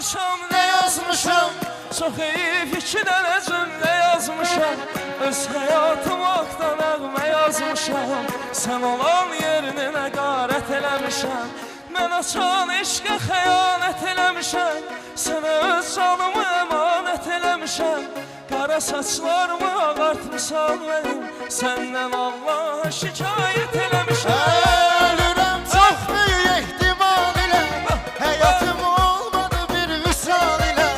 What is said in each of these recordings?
yazmışam, ne yazmışam? Çok iyi fikirlərə cümlə yazmışam. Öz həyatım haqqda nəğmə yazmışam. Sən olan yerini nə qarət eləmişəm. Mən açan eşqə xəyanət eləmişəm. Sənə öz canımı əmanət eləmişəm. Qara saçlarımı ağartmışam mənim. Səndən Allaha şikayət eləmişəm. Ölürəm çox böyük ehtimal ilə. Həyatım olmadı bir vüsal ilə.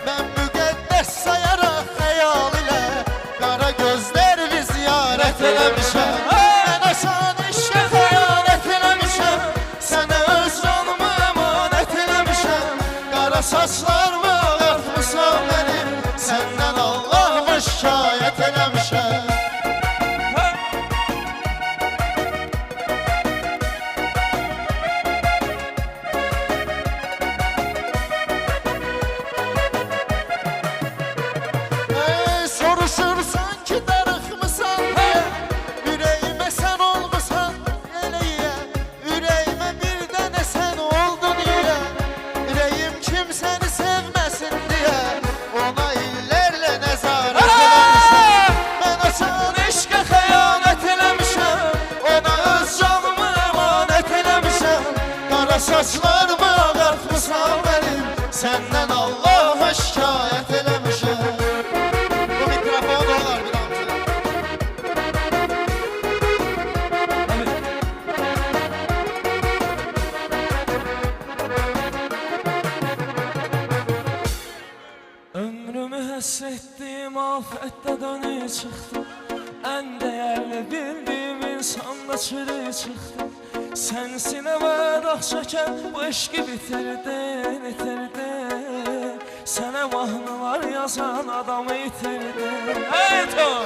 Mən müqəddəs sayaraq xəyal ilə. Qara gözlərimi ziyarət eləmişəm. Mən asan eşqə xəyanət eləmişəm. Sənə öz canımı əmanət eləmişəm. Qara saçlarımı ağartmışam mənim. Səndən Allah'a şikayət eləmişəm. Soruşursan ki darıxmısan deyə, ürəyimə sən olmusan eləyə. Ürəyimə bir dənə sən oldun deyə, ürəyim kimsəni sevməsin deyə, ona illərlə nəzarət eləmişəm. Mən açan eşqə xəyanət eləmişəm, ona öz canımı əmanət eləmişəm. Qara saçlarımı ağartmışam mənim, səndən Allaha şikayət eləmişəm. Ömrümü həsretdiyim afətdə dönüb çıxdım. Ən dəyərli bildiyim insanda çürüyüb çıxdım. Sən sinəmə dağ çəkən bu eşqi bitirdin, itirdin. Sənə mahnılar yazan adamı itirdin.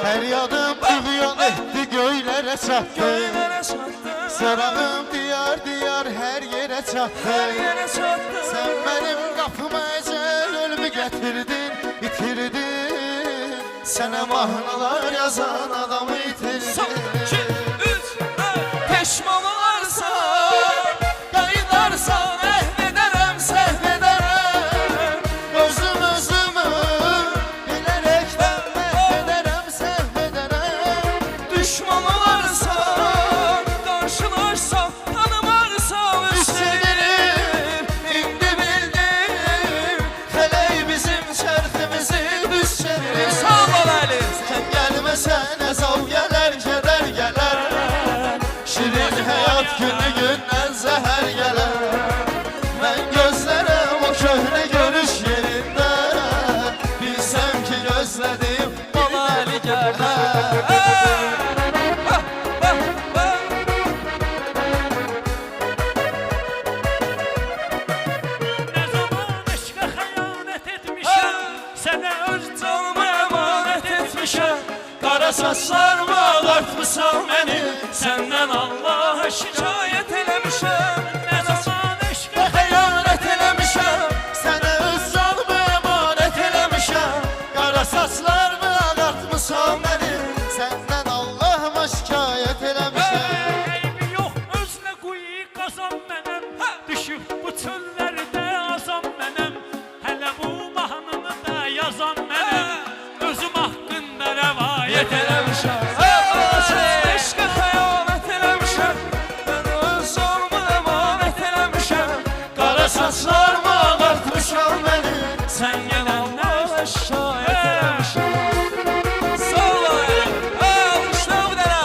Fəryadım tüğyan etdi göylərə çatdı. Göylərə çatdı. Sarağım diyar diyar hər yerə çatdı. Hər yerə çatdı. Sən mənim qapıma əcəl ölümü gətirdin, itirdin. Sənə mahnılar yazan adamı itirdin. Son, 2, 3, 4. Peşman olarsan, qayıdarsan, əhv edərəm, səhv edərəm. Özüm özümü bilərəkdən məhv edərəm, səhv edərəm. Düşman olarsan, qarşılarsan, tanımarsan, üstədirim. İndi bildim, Fələk bizim çərximizi düz çevirir. Sağ ol Ali. Sən gəlməsən əzab gələr, kədər gələr. Şirin həyat günü gündən zəhər gələr. Mən gözlərəm o köhnə görüş yerində. Bilsəm ki gözlədim Bala Ali gəldi. Ne zaman eşqə xəyanət etmişəm, sənə öz Canımı əmanət etmişəm. Qara saçlarımı ağartmışam mənim. Səndən Allaha şikayət eləmişəm. ne zaman eşqə xəyanət eləmişəm. Sənə öz canımı əmanət eləmişəm. Qara saçlarımı ağartmışam mənim. Səndən Allahıma şikayət eləmişəm. eybi yox, özünə quyu qazan mənəm. Düşüb bu çöllərdə azam mənəm. Hələ bu mahnını da yazan mənəm. Özüm haqqında rəvayət Eləmişəm. Eşqə xəyanət eləmişəm. Mən öz canımı əmanət eləmişəm. Qara saçlarımı ağartmışam mənim. Sən yenə Allaha şikayət eləmişəm. Sağ ol Ali. Alışla bu dənə.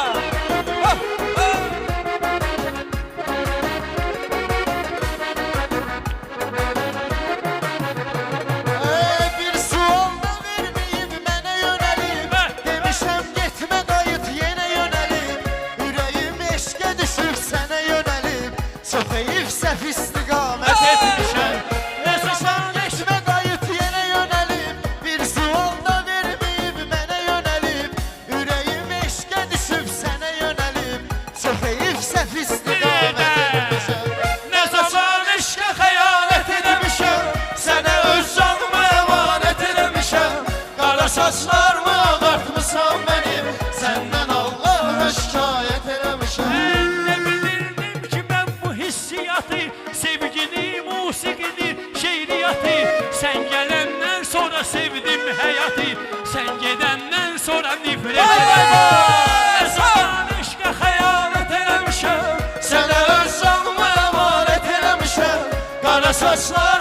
da sevdim həyatı. Sən gedəndən sonra nifrət Vay vay vay! Zaman eşqə xəyanət eləmişəm. Sənə öz canımı əmanət eləmişəm. Qara saçlar